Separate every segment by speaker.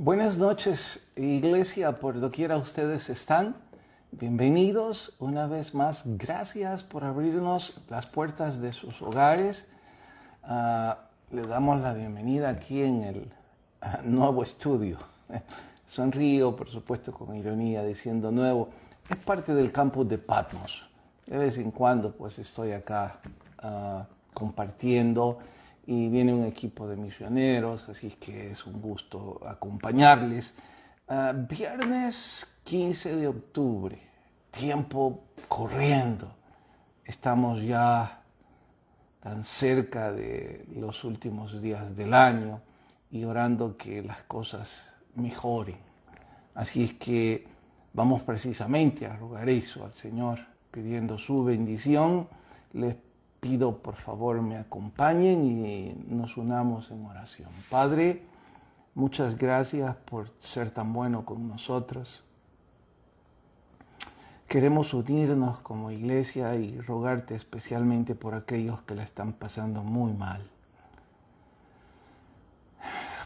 Speaker 1: Buenas noches, Iglesia, por doquiera ustedes están. Bienvenidos una vez más. Gracias por abrirnos las puertas de sus hogares. Le damos la bienvenida aquí en el nuevo estudio. Sonrío, por supuesto, con ironía, diciendo nuevo. Es parte del campus de Patmos. De vez en cuando, pues, estoy acá compartiendo. Y viene un equipo de misioneros, así que es un gusto acompañarles. Viernes 15 de octubre, tiempo corriendo. Estamos ya tan cerca de los últimos días del año y orando que las cosas mejoren. Así es que vamos precisamente a rogar eso al Señor, pidiendo su bendición. Les pido por favor me acompañen y nos unamos en oración. Padre, muchas gracias por ser tan bueno con nosotros. Queremos unirnos como iglesia y rogarte especialmente por aquellos que la están pasando muy mal.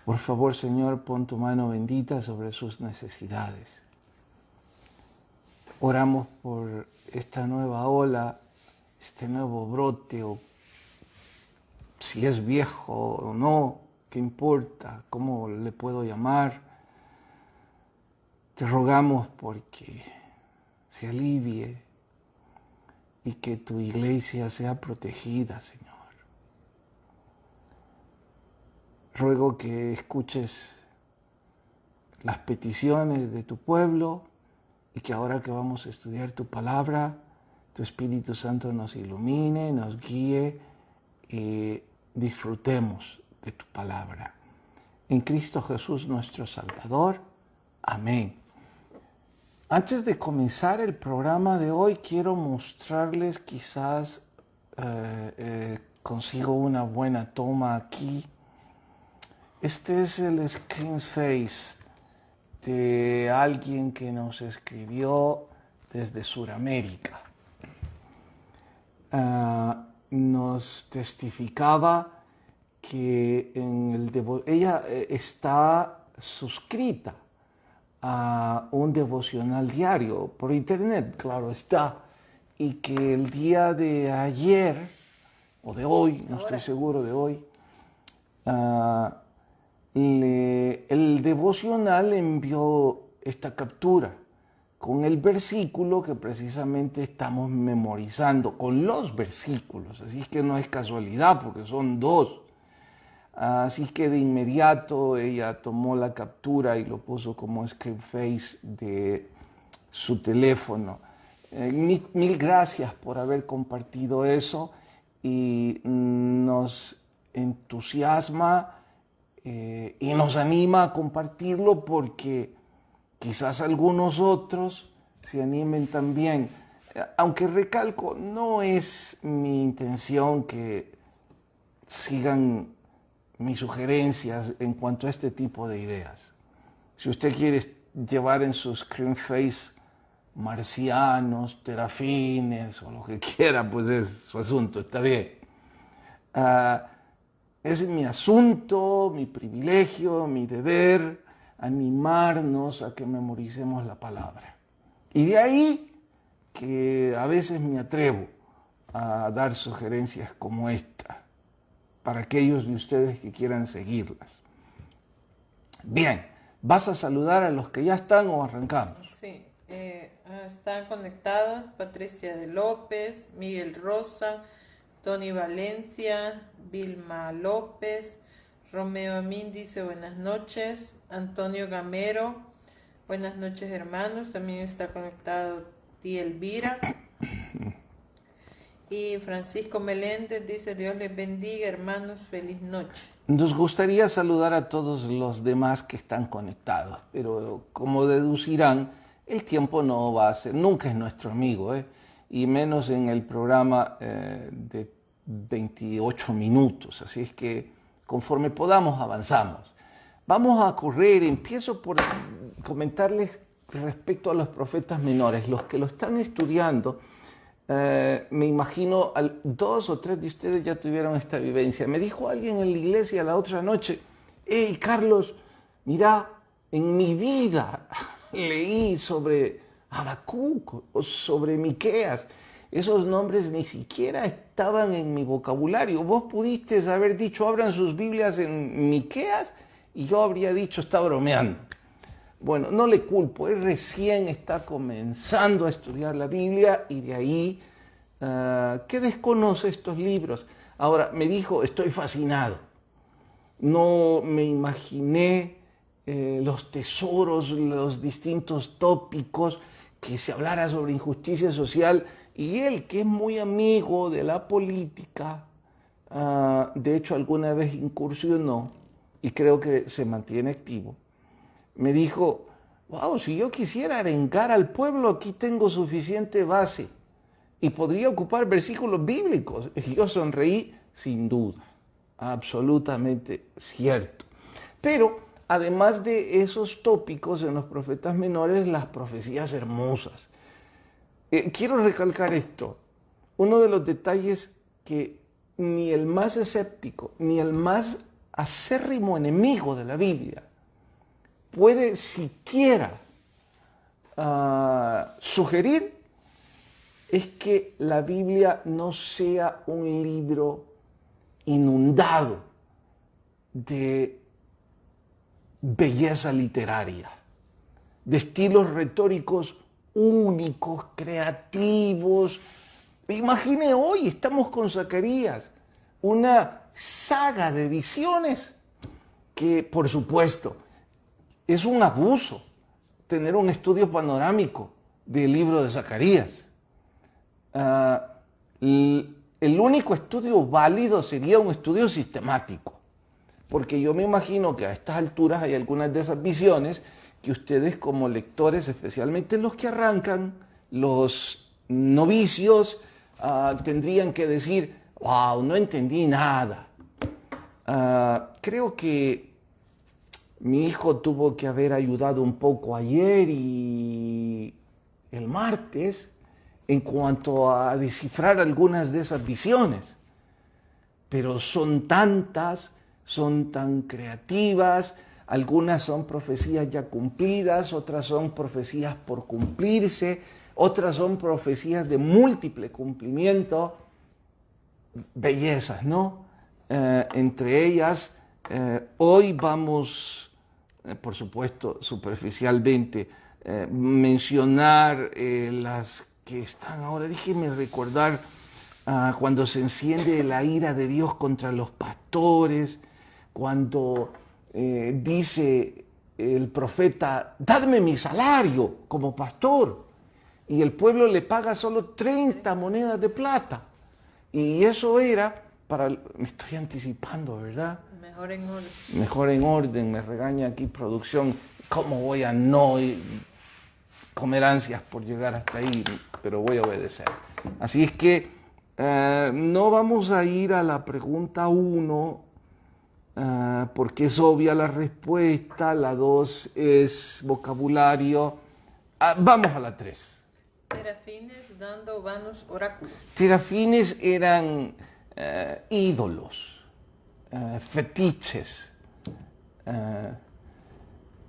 Speaker 1: Por favor, Señor, pon tu mano bendita sobre sus necesidades. Oramos por esta nueva ola, este nuevo brote, o si es viejo o no, ¿qué importa? ¿Cómo le puedo llamar? Te rogamos porque se alivie y que tu iglesia sea protegida, Señor. Ruego que escuches las peticiones de tu pueblo y que ahora que vamos a estudiar tu palabra, tu Espíritu Santo nos ilumine, nos guíe y disfrutemos de tu palabra. En Cristo Jesús nuestro Salvador. Amén. Antes de comenzar el programa de hoy, quiero mostrarles, quizás consigo una buena toma aquí. Este es el screen face de alguien que nos escribió desde Sudamérica. Nos testificaba que ella está suscrita a un devocional diario por internet, claro está, y que el día de ayer, o de hoy, no estoy seguro de hoy, el devocional envió esta captura con el versículo que precisamente estamos memorizando, con los versículos, así es que no es casualidad porque son dos. Así que de inmediato ella tomó la captura y lo puso como screen face de su teléfono. Mil gracias por haber compartido eso y nos entusiasma y nos anima a compartirlo porque quizás algunos otros se animen también. Aunque recalco, no es mi intención que sigan mis sugerencias en cuanto a este tipo de ideas. Si usted quiere llevar en su screen face marcianos, terafines o lo que quiera, pues es su asunto, está bien. Es mi asunto, mi privilegio, mi deber, animarnos a que memoricemos la palabra. Y de ahí que a veces me atrevo a dar sugerencias como esta, para aquellos de ustedes que quieran seguirlas. Bien, ¿vas a saludar a los que ya están o arrancamos?
Speaker 2: Sí, están conectados Patricia de López, Miguel Rosa, Tony Valencia, Vilma López, Romeo Amin dice buenas noches, Antonio Gamero, buenas noches hermanos, también está conectado tía Elvira. Y Francisco Meléndez dice Dios les bendiga hermanos, feliz noche.
Speaker 1: Nos gustaría saludar a todos los demás que están conectados, pero como deducirán, el tiempo no va a ser, nunca es nuestro amigo, y menos en el programa de 28 minutos, así es que conforme podamos avanzamos. Vamos a correr, empiezo por comentarles respecto a los profetas menores, los que lo están estudiando. Me imagino 2 o 3 de ustedes ya tuvieron esta vivencia. Me dijo alguien en la iglesia la otra noche, hey Carlos, mira, en mi vida leí sobre Habacuc o sobre Miqueas. Esos nombres ni siquiera estaban en mi vocabulario. Vos pudiste haber dicho, abran sus Biblias en Miqueas, y yo habría dicho, está bromeando. Bueno, no le culpo, él recién está comenzando a estudiar la Biblia y de ahí que desconoce estos libros. Ahora, me dijo, estoy fascinado. No me imaginé los tesoros, los distintos tópicos, que se hablara sobre injusticia social, y él, que es muy amigo de la política, de hecho alguna vez incursionó, y creo que se mantiene activo, me dijo, wow, si yo quisiera arengar al pueblo, aquí tengo suficiente base, y podría ocupar versículos bíblicos. Y yo sonreí, sin duda, absolutamente cierto. Pero además de esos tópicos en los profetas menores, las profecías hermosas. Quiero recalcar esto. Uno de los detalles que ni el más escéptico, ni el más acérrimo enemigo de la Biblia puede siquiera sugerir es que la Biblia no sea un libro inundado de belleza literaria, de estilos retóricos únicos, creativos. Imagine hoy, estamos con Zacarías, una saga de visiones que, por supuesto, es un abuso tener un estudio panorámico del libro de Zacarías. El único estudio válido sería un estudio sistemático, porque yo me imagino que a estas alturas hay algunas de esas visiones que ustedes como lectores, especialmente los que arrancan, los novicios, tendrían que decir, wow, no entendí nada. Creo que mi hijo tuvo que haber ayudado un poco ayer y el martes en cuanto a descifrar algunas de esas visiones, pero son tantas, son tan creativas. Algunas son profecías ya cumplidas, otras son profecías por cumplirse, otras son profecías de múltiple cumplimiento, bellezas, ¿no? Entre ellas, hoy vamos, por supuesto, superficialmente, mencionar las que están ahora. Déjenme recordar cuando se enciende la ira de Dios contra los pastores, cuando dice el profeta, dadme mi salario como pastor, y el pueblo le paga solo 30 monedas de plata, y eso era para, me estoy anticipando, ¿verdad?
Speaker 2: Mejor en orden.
Speaker 1: Mejor en orden, me regaña aquí producción, ¿cómo voy a no comer ansias por llegar hasta ahí? Pero voy a obedecer. Así es que no vamos a ir a la pregunta 1, porque es obvia la respuesta, la 2 es vocabulario. Vamos a la 3.
Speaker 2: Terafines dando vanos oráculos.
Speaker 1: Terafines eran ídolos, fetiches.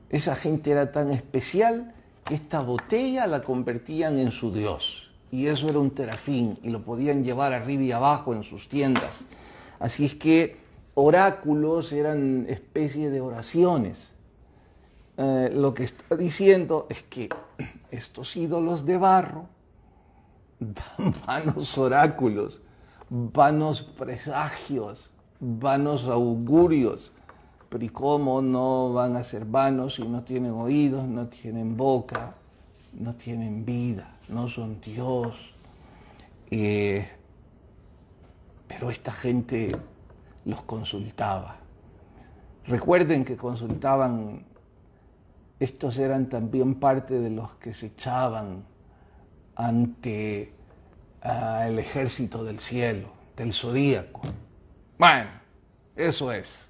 Speaker 1: Esa gente era tan especial que esta botella la convertían en su dios. Y eso era un terafín, y lo podían llevar arriba y abajo en sus tiendas. Así es que oráculos eran especie de oraciones. Lo que está diciendo es que estos ídolos de barro dan vanos oráculos, vanos presagios, vanos augurios. Pero ¿y cómo no van a ser vanos si no tienen oídos, no tienen boca, no tienen vida, no son Dios? Pero esta gente los consultaba. Recuerden que consultaban, estos eran también parte de los que se echaban ante el ejército del cielo, del zodíaco. Bueno, eso es.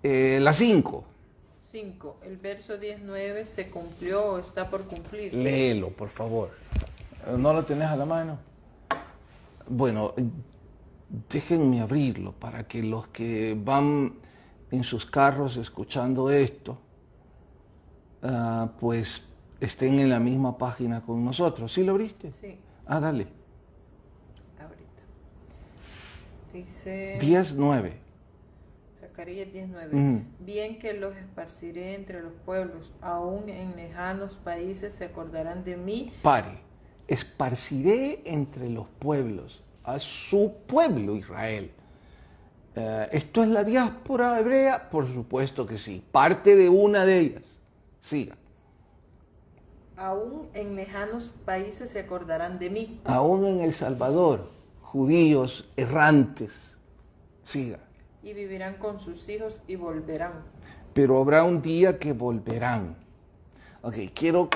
Speaker 1: La 5.
Speaker 2: 5. El verso 19 se cumplió o está por cumplirse.
Speaker 1: Léelo, por favor. ¿No lo tenés a la mano? Bueno, déjenme abrirlo para que los que van en sus carros escuchando esto pues estén en la misma página con nosotros. ¿Sí lo abriste?
Speaker 2: Sí,
Speaker 1: Dale.
Speaker 2: ahorita. Dice
Speaker 1: 10:9.
Speaker 2: Zacarías 10:9.
Speaker 1: Ujú.
Speaker 2: Bien que los esparciré entre los pueblos, aún en lejanos países se acordarán de mí.
Speaker 1: Pare. Esparciré entre los pueblos, a su pueblo Israel. ¿Esto es la diáspora hebrea? Por supuesto que sí. Parte de una de ellas. Siga.
Speaker 2: Aún en lejanos países se acordarán de mí.
Speaker 1: Aún en El Salvador, judíos errantes. Siga.
Speaker 2: Y vivirán con sus hijos y volverán.
Speaker 1: Pero habrá un día que volverán. Ok, quiero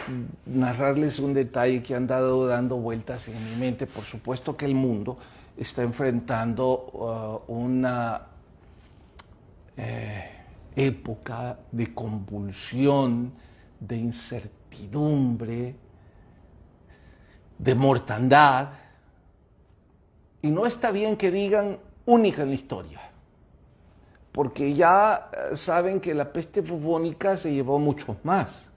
Speaker 1: narrarles un detalle que han dado dando vueltas en mi mente. Por supuesto que el mundo está enfrentando una época de convulsión, de incertidumbre, de mortandad. Y no está bien que digan única en la historia, porque ya saben que la peste bubónica se llevó muchos más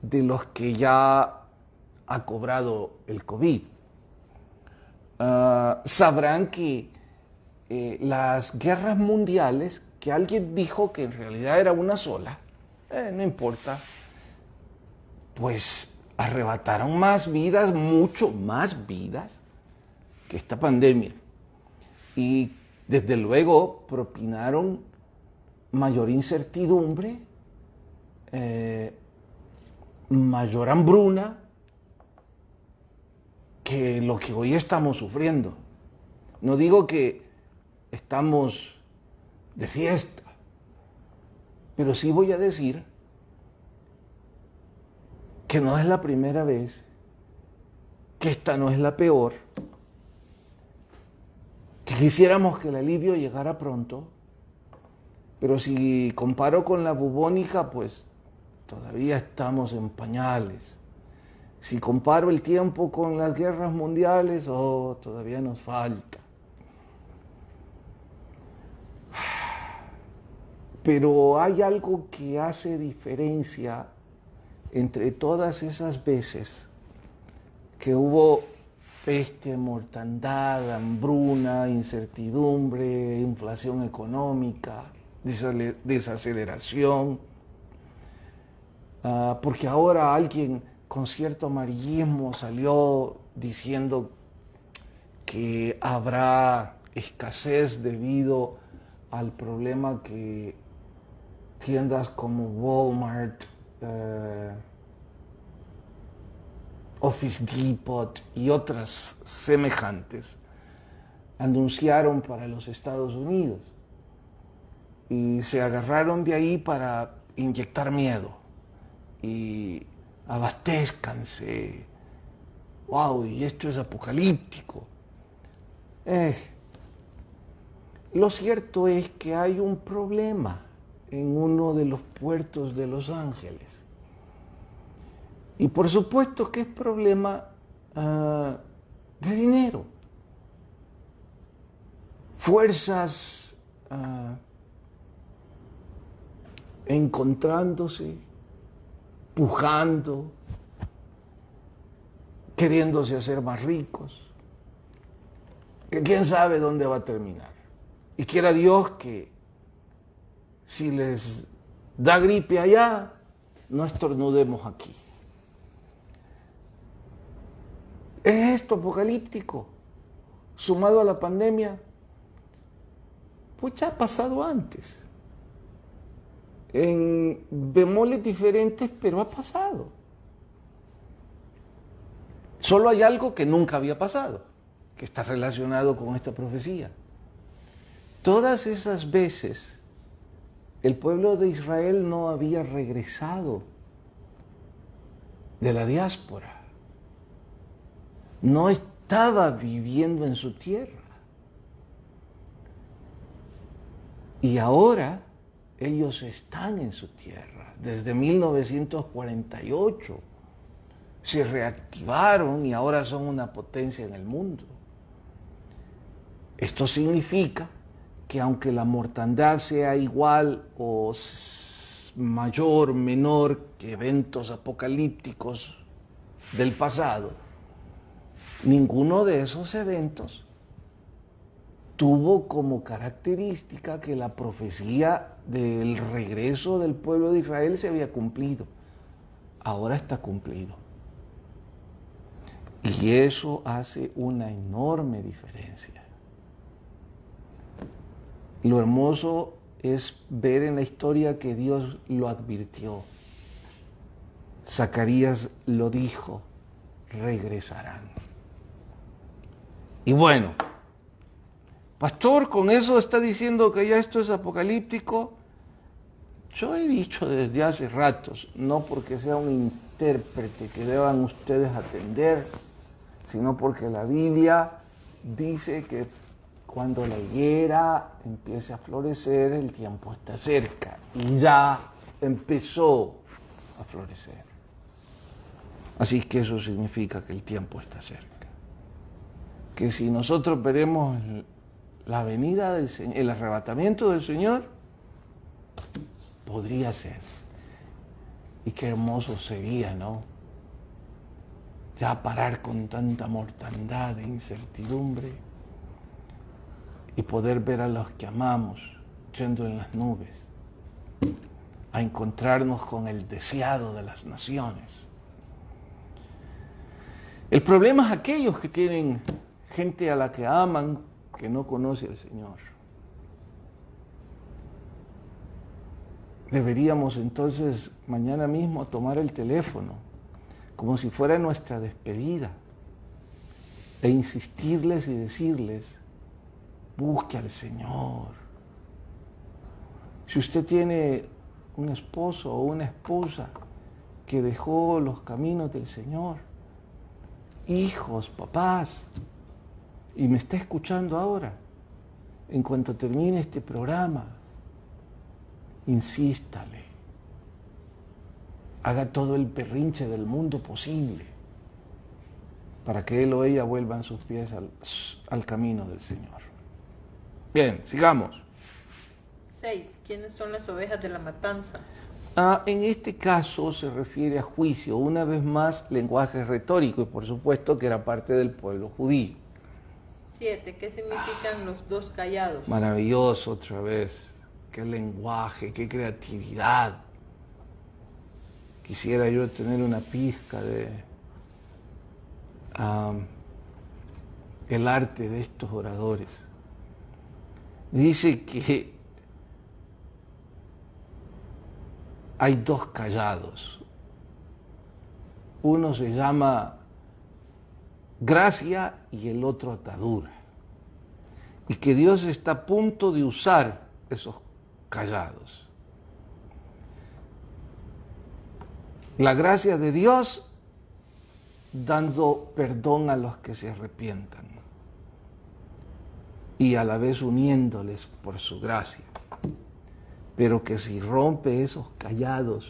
Speaker 1: de los que ya ha cobrado el COVID. Sabrán que las guerras mundiales, que alguien dijo que en realidad era una sola, no importa, pues arrebataron más vidas, mucho más vidas que esta pandemia. Y desde luego propinaron mayor incertidumbre, mayor hambruna que lo que hoy estamos sufriendo. No digo que estamos de fiesta, pero sí voy a decir que no es la primera vez, que esta no es la peor, que quisiéramos que el alivio llegara pronto, pero si comparo con la bubónica, pues todavía estamos en pañales. Si comparo el tiempo con las guerras mundiales, todavía nos falta. Pero hay algo que hace diferencia entre todas esas veces que hubo peste, mortandad, hambruna, incertidumbre, inflación económica, desaceleración, porque ahora alguien con cierto amarillismo salió diciendo que habrá escasez debido al problema que tiendas como Walmart, Office Depot y otras semejantes anunciaron para los Estados Unidos y se agarraron de ahí para inyectar miedo y abastézcanse. Wow, y esto es apocalíptico. Lo cierto es que hay un problema en uno de los puertos de Los Ángeles. Y por supuesto que es problema de dinero. Fuerzas encontrándose, pujando, queriéndose hacer más ricos, que quién sabe dónde va a terminar. Y quiera Dios que si les da gripe allá, no estornudemos aquí. ¿Es esto apocalíptico? Sumado a la pandemia, pues ya ha pasado antes. En bemoles diferentes, pero ha pasado. Solo hay algo que nunca había pasado, que está relacionado con esta profecía. Todas esas veces, el pueblo de Israel no había regresado de la diáspora. No estaba viviendo en su tierra. Y ahora ellos están en su tierra. Desde 1948 se reactivaron y ahora son una potencia en el mundo. Esto significa que aunque la mortandad sea igual o mayor, menor que eventos apocalípticos del pasado, ninguno de esos eventos tuvo como característica que la profecía del regreso del pueblo de Israel se había cumplido. Ahora está cumplido. Y eso hace una enorme diferencia. Lo hermoso es ver en la historia que Dios lo advirtió. Zacarías lo dijo, regresarán. Y bueno, pastor, ¿con eso está diciendo que ya esto es apocalíptico? Yo he dicho desde hace ratos, no porque sea un intérprete que deban ustedes atender, sino porque la Biblia dice que cuando la higuera empiece a florecer, el tiempo está cerca. Y ya empezó a florecer. Así que eso significa que el tiempo está cerca. Que si nosotros veremos la venida del Señor, el arrebatamiento del Señor, podría ser. Y qué hermoso sería, ¿no? Ya parar con tanta mortandad e incertidumbre y poder ver a los que amamos yendo en las nubes, a encontrarnos con el deseado de las naciones. El problema es aquellos que tienen gente a la que aman que no conoce al Señor. Deberíamos entonces mañana mismo tomar el teléfono como si fuera nuestra despedida e insistirles y decirles: busque al Señor. Si usted tiene un esposo o una esposa que dejó los caminos del Señor, hijos, papás, y me está escuchando ahora, en cuanto termine este programa, insístale. Haga todo el berrinche del mundo posible para que él o ella vuelvan sus pies al camino del Señor. Bien, sigamos.
Speaker 2: 6. ¿Quiénes son las ovejas de la matanza?
Speaker 1: En este caso se refiere a juicio, una vez más lenguaje retórico, y por supuesto que era parte del pueblo judío.
Speaker 2: 7. ¿Qué significan los dos callados?
Speaker 1: Maravilloso otra vez, qué lenguaje, qué creatividad. Quisiera yo tener una pizca de el arte de estos oradores. Dice que hay dos callados. Uno se llama gracia y el otro atadura. Y que Dios está a punto de usar esos callados. La gracia de Dios dando perdón a los que se arrepientan y a la vez uniéndoles por su gracia. Pero que si rompe esos callados,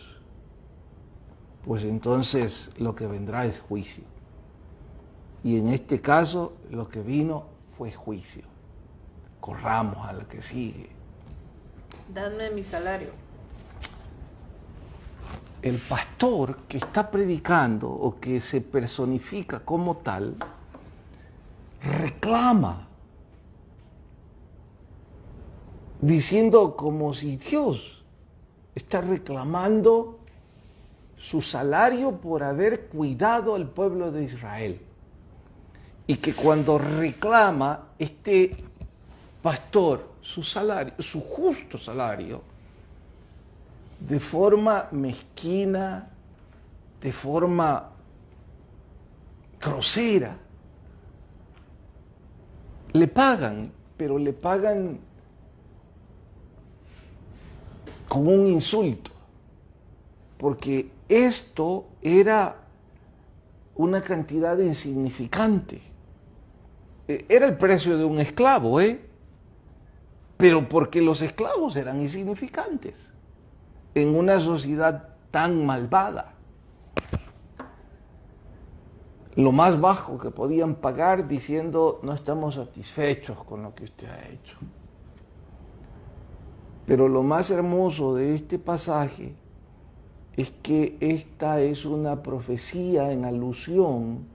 Speaker 1: pues entonces lo que vendrá es juicio. Y en este caso lo que vino fue juicio. Corramos a la que sigue.
Speaker 2: Dadme mi salario.
Speaker 1: El pastor que está predicando o que se personifica como tal, reclama, diciendo como si Dios está reclamando su salario por haber cuidado al pueblo de Israel. Y que cuando reclama este pastor su salario, su justo salario, de forma mezquina, de forma grosera, le pagan, pero le pagan como un insulto, porque esto era una cantidad insignificante. Era el precio de un esclavo, pero porque los esclavos eran insignificantes en una sociedad tan malvada. Lo más bajo que podían pagar diciendo: no estamos satisfechos con lo que usted ha hecho. Pero lo más hermoso de este pasaje es que esta es una profecía en alusión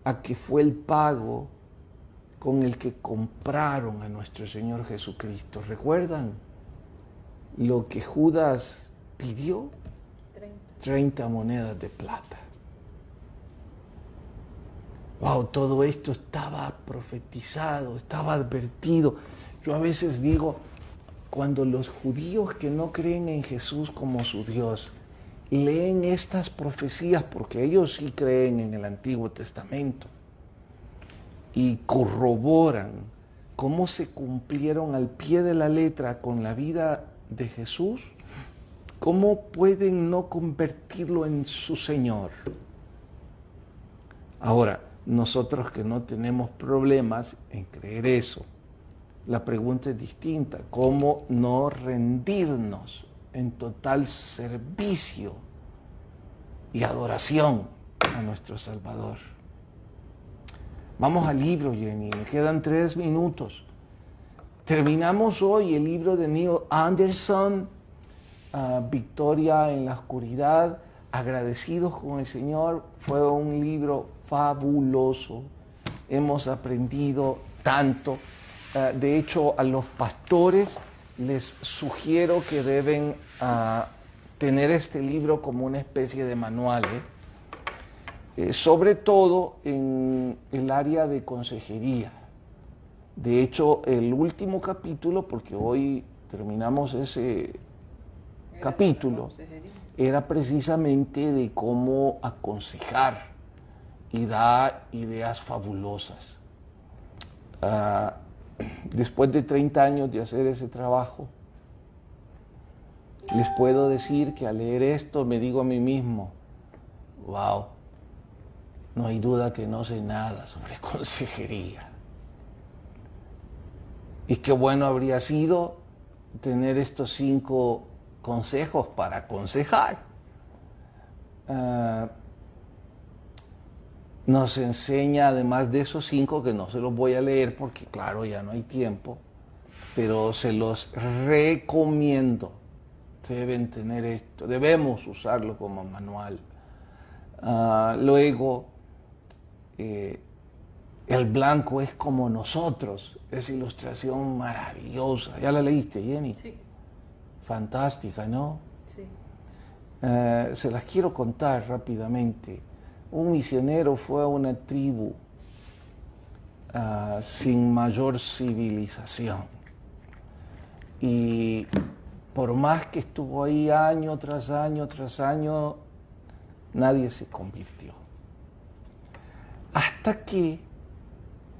Speaker 1: a que fue el pago con el que compraron a nuestro Señor Jesucristo. ¿Recuerdan lo que Judas pidió? 30 monedas de plata. Wow, todo esto estaba profetizado, estaba advertido. Yo a veces digo, cuando los judíos que no creen en Jesús como su Dios leen estas profecías, porque ellos sí creen en el Antiguo Testamento, y corroboran cómo se cumplieron al pie de la letra con la vida de Jesús, ¿cómo pueden no convertirlo en su Señor? Ahora, nosotros que no tenemos problemas en creer eso, la pregunta es distinta. ¿Cómo no rendirnos en total servicio y adoración a nuestro Salvador? Vamos al libro, Jenny, me quedan 3 minutos. Terminamos hoy el libro de Neil Anderson, Victoria en la Oscuridad, agradecidos con el Señor. Fue un libro fabuloso, hemos aprendido tanto. De hecho, a los pastores les sugiero que deben tener este libro como una especie de manual, sobre todo en el área de consejería. De hecho, el último capítulo, porque hoy terminamos ese capítulo, era precisamente de cómo aconsejar, y da ideas fabulosas. Después de 30 años de hacer ese trabajo, les puedo decir que al leer esto me digo a mí mismo, wow, no hay duda que no sé nada sobre consejería. Y qué bueno habría sido tener estos 5 consejos para aconsejar. Nos enseña, además de esos 5, que no se los voy a leer porque claro, ya no hay tiempo, pero se los recomiendo. Deben tener esto, debemos usarlo como manual. Luego, el blanco es como nosotros, esa ilustración maravillosa. ¿Ya la leíste, Jenny?
Speaker 2: Sí.
Speaker 1: Fantástica, ¿no?
Speaker 2: Sí.
Speaker 1: Se las quiero contar rápidamente. Un misionero fue a una tribu sin mayor civilización. Y por más que estuvo ahí año tras año tras año, nadie se convirtió. Hasta que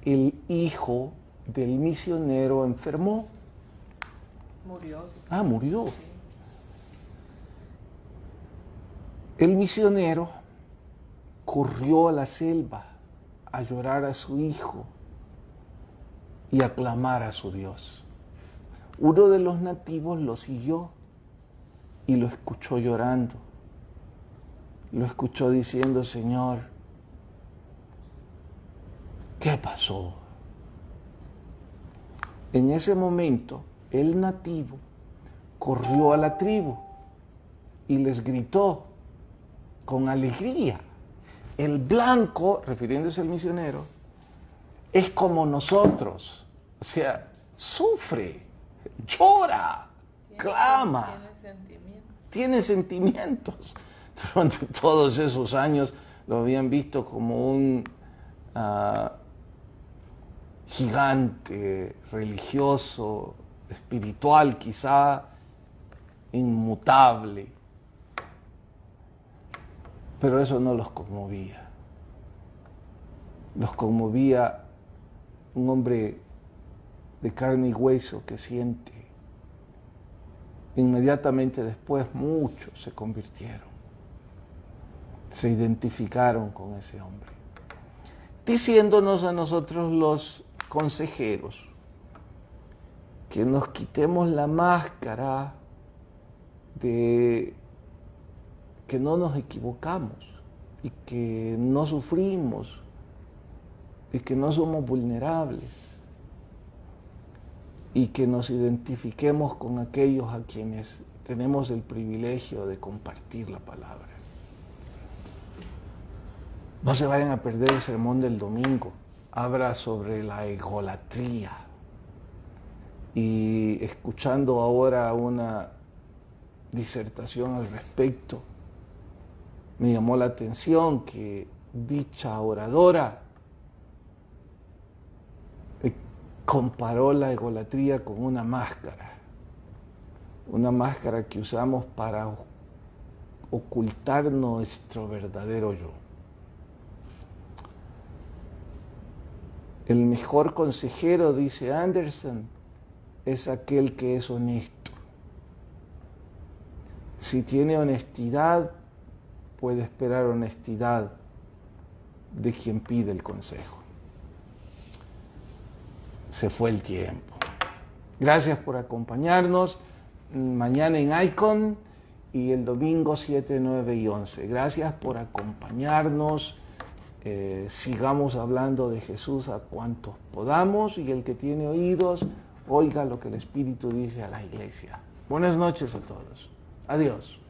Speaker 1: el hijo del misionero enfermó.
Speaker 2: Murió.
Speaker 1: Murió.
Speaker 2: Sí.
Speaker 1: El misionero corrió a la selva a llorar a su hijo y a clamar a su Dios. Uno de los nativos lo siguió y lo escuchó llorando. Lo escuchó diciendo, Señor, ¿qué pasó? En ese momento, el nativo corrió a la tribu y les gritó con alegría. El blanco, refiriéndose al misionero, es como nosotros. O sea, sufre, llora, clama. Tiene sentimientos. Durante todos esos años lo habían visto como un gigante religioso, espiritual quizá, inmutable. Pero eso no los conmovía. Los conmovía un hombre de carne y hueso que siente. Inmediatamente después muchos se convirtieron. Se identificaron con ese hombre. Diciéndonos a nosotros los consejeros que nos quitemos la máscara de que no nos equivocamos y que no sufrimos y que no somos vulnerables. y que nos identifiquemos con aquellos a quienes tenemos el privilegio de compartir la palabra. No se vayan a perder el sermón del domingo. Habla sobre la egolatría. Y escuchando ahora una disertación al respecto, me llamó la atención que dicha oradora comparó la egolatría con una máscara que usamos para ocultar nuestro verdadero yo. El mejor consejero, dice Anderson, es aquel que es honesto. Si tiene honestidad, puede esperar honestidad de quien pide el consejo. Se fue el tiempo. Gracias por acompañarnos. Mañana en Icon y el domingo 7, 9 y 11. Gracias por acompañarnos. Sigamos hablando de Jesús a cuantos podamos, y el que tiene oídos, oiga lo que el Espíritu dice a la iglesia. Buenas noches a todos. Adiós.